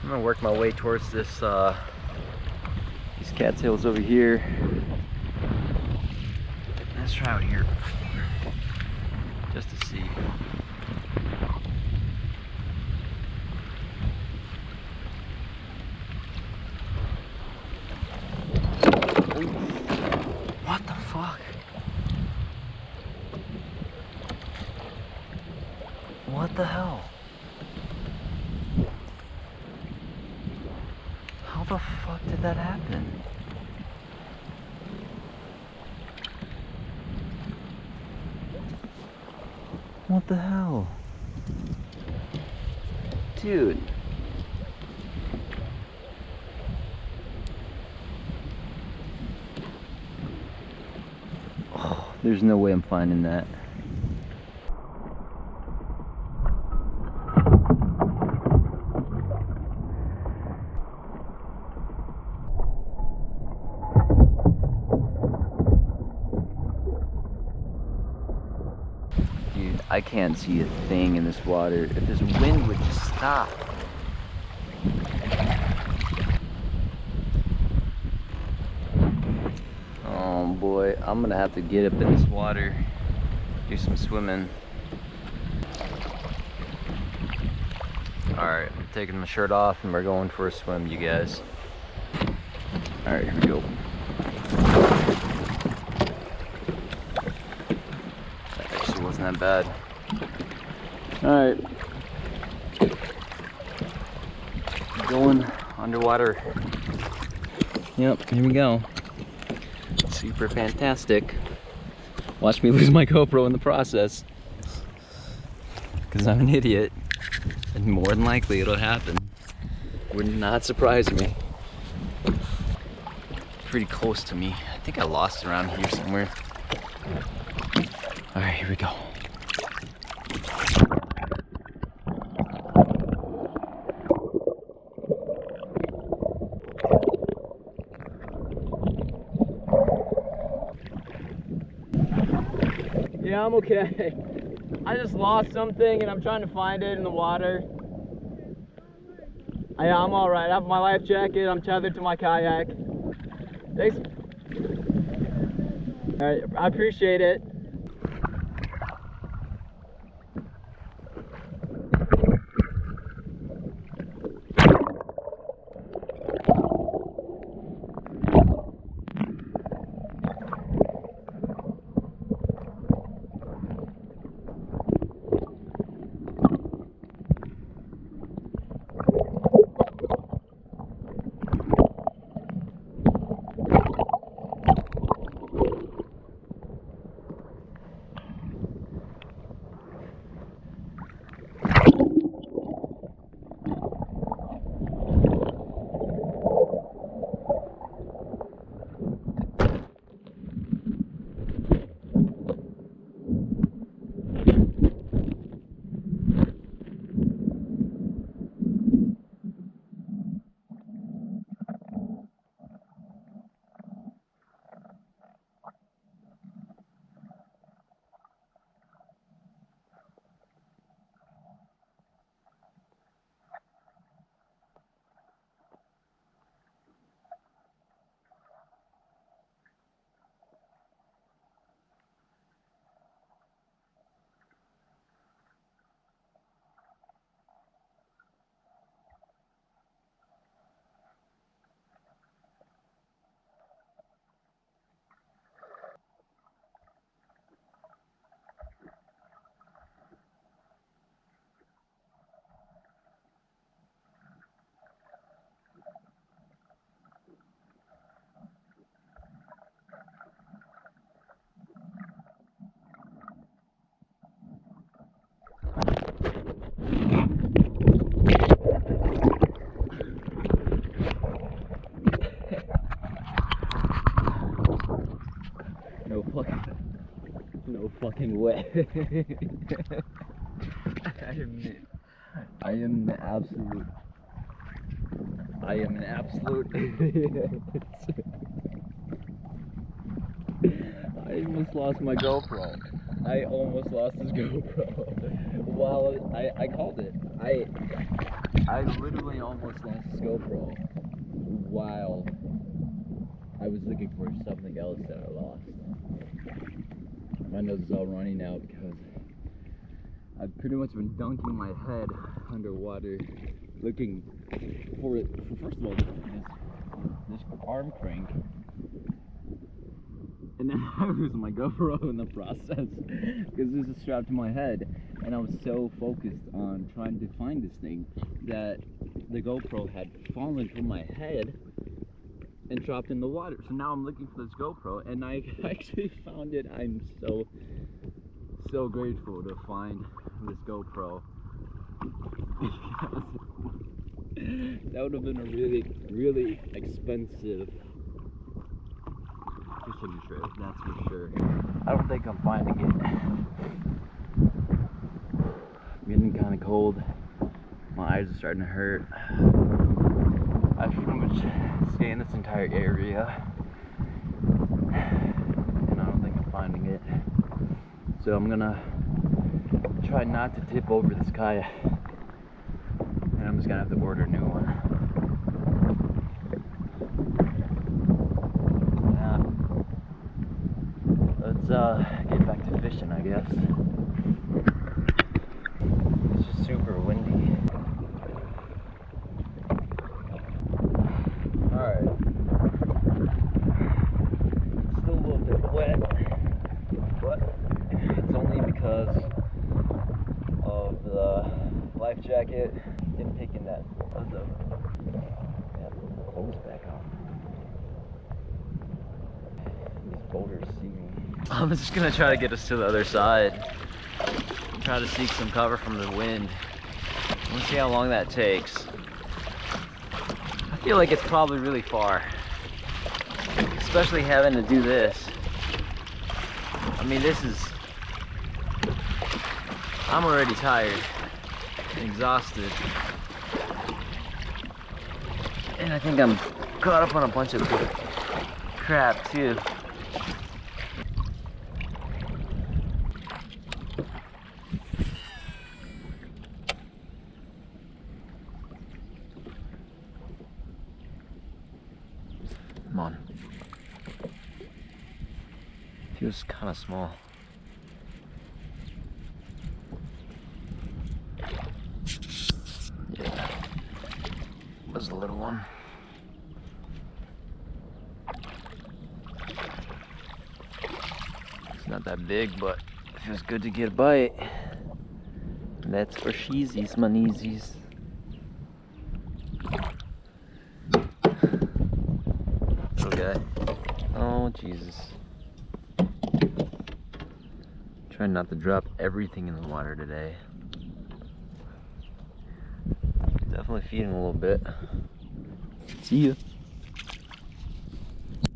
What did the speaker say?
I'm gonna work my way towards this these cattails over here. Let's try out here just to see. What the fuck? What the hell? How the fuck did that happen? What the hell? Dude. Oh, there's no way I'm finding that. Dude, I can't see a thing in this water. If this wind would just stop. Oh boy, I'm gonna have to get up in this water, do some swimming. Alright, I'm taking my shirt off and we're going for a swim, you guys. Alright, here we go. That actually wasn't that bad. Alright. Going underwater. Yep, here we go. Super fantastic. Watch me lose my GoPro in the process. Because I'm an idiot. And more than likely it'll happen. Would not surprise me. Pretty close to me. I think I lost it around here somewhere. Alright, here we go. Yeah, I'm okay. I just lost something and I'm trying to find it in the water. Yeah, I'm alright. I have my life jacket. I'm tethered to my kayak. Thanks. Alright, I appreciate it. No fucking way. I am an absolute idiot. I almost lost my GoPro. I almost lost his GoPro. Well, I called it. I'm literally almost lost this GoPro while I was looking for something else that I lost. My nose is all runny now because I've pretty much been dunking my head underwater looking for it. First of all, this arm crank. And then I lose my GoPro in the process because this is strapped to my head. And I was so focused on trying to find this thing that the GoPro had fallen from my head and dropped in the water. So now I'm looking for this GoPro and I actually found it. I'm so grateful to find this GoPro. That would have been a really expensive fishing trip, that's for sure. I don't think I'm finding it. I'm getting kind of cold. My eyes are starting to hurt. I pretty much stay in this entire area, and I don't think I'm finding it. So I'm gonna try not to tip over this kayak, and I'm just gonna have to order a new one. Let's get back to fishing, I guess. It's just super windy. Alright. Still a little bit wet, but it's only because of the life jacket. Didn't take in that other. Yeah, clothes back on. These boulders see me. I'm just gonna try to get us to the other side. Try to seek some cover from the wind. Let's see how long that takes. I feel like it's probably really far, especially having to do this. I mean, I'm already tired and exhausted. And I think I'm caught up on a bunch of crap too. Come on. Feels kind of small. Yeah, was a little one. It's not that big, but it feels good to get a bite. That's for sheezies, maneesies. Okay. Oh, Jesus. Trying not to drop everything in the water today. Definitely feeding a little bit. See ya.